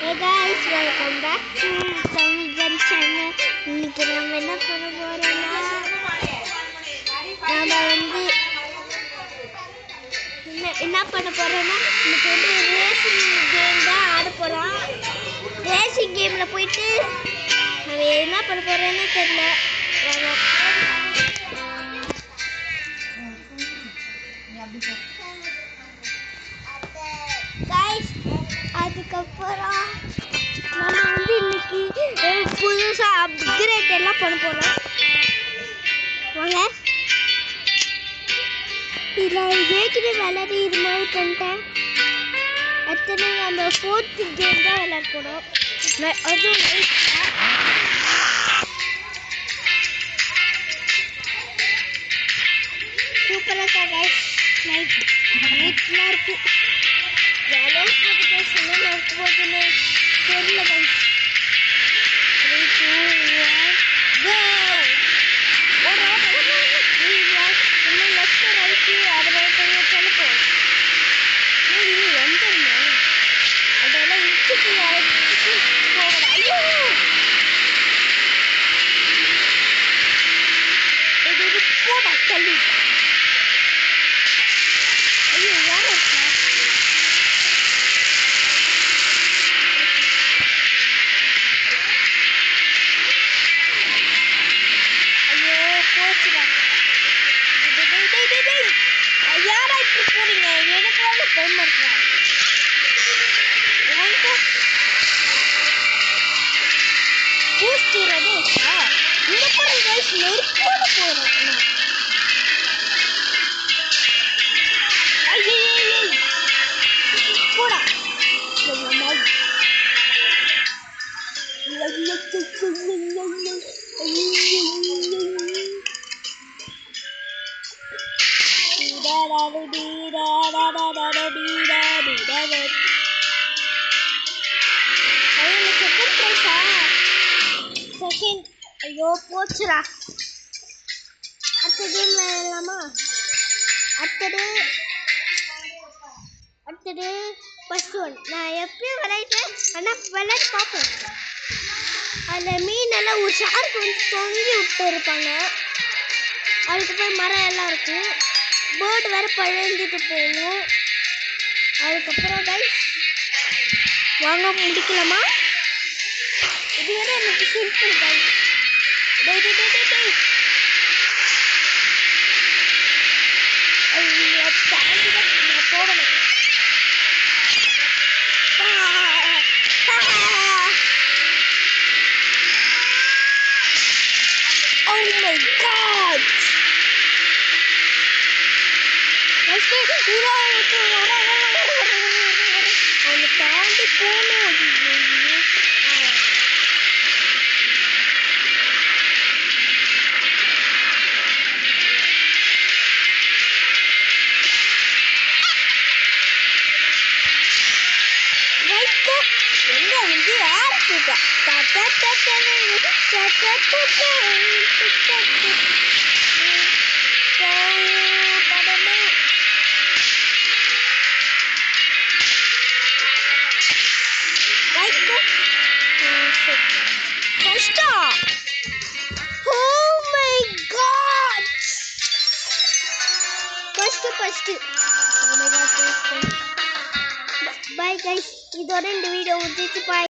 Hey guys, welcome back to Samjan channel. இன்னைக்கு நம்ம என்ன பண்ண போறோம்னா இன்னைக்கு ரேசிங் கேம் தான் ஆட போறோம். ரேசிங் கேம்ல போயிட்டு நம்ம என்ன பண்ண போறோம்னு தெரியல. guys, அதுக்கப்புறம் நம்ம இன்னைக்கு புதுசா அப்கிரேட் எல்லாம் பண்ண போறோம். வாங்க, இதில் ஏற்கனவே விளையாடி இது மாதிரி பண்ணிட்டேன். அடுத்தது நம்ம 4th கேம் தான் விளையாட போகிறோம். அதுவும் சூப்பராக இருக்கா கைஸ். நைட்லாம் இருக்கு. ஜாலியாக நடக்க போகுதுன்னு தெரியல கைஸ். 3, 2, 1 go. லெஃப்ட் ரைட்டு அதில் செலுப்போம். வந்துருமா அதெல்லாம் இன்ச்சுக்கு போகலாம். ஐயோ, இது போட தள்ளி. ஐயோ, யாரும் இருக்கா? ஐயோ, போச்சுடா. யாரா இப்படி போறீங்க? எனக்கு வந்து டைம் இருக்கா? பூஸ்டுறதே இருக்கா? இங்க போற கைஸ், நெருப்போட போறோம். ஐயே போடா. ஐயோ, போச்சுடா. அடுத்த கேம் விளையாடலாமா? அடுத்தது ஃபர்ஸ்ட் ஒன். நான் எப்பயும் விளையாடுறேன், ஆனால் விளையாட்டு பார்ப்பேன். அதில் மீனெல்லாம் ஒரு ஷார்க்கு வந்து தொங்கி விட்டு இருப்பாங்க. அதுக்கப்புறம் மரம் எல்லாம் இருக்கும். பேர்டு வேறு பழந்துட்டு போகும். அதுக்கப்புறம் கைஸ் வாங்க முடிக்கலாமா? இது வேற எனக்கு சிம்பிள் கைஸ். நான் போகணும். Oh my god! அவனை தாண்டி போகணும். எங்க வந்து ஆரம்பிச்சுட்டா. Bye guys, இதோட இந்த வீடியோ முடிஞ்சிச்சு. Bye.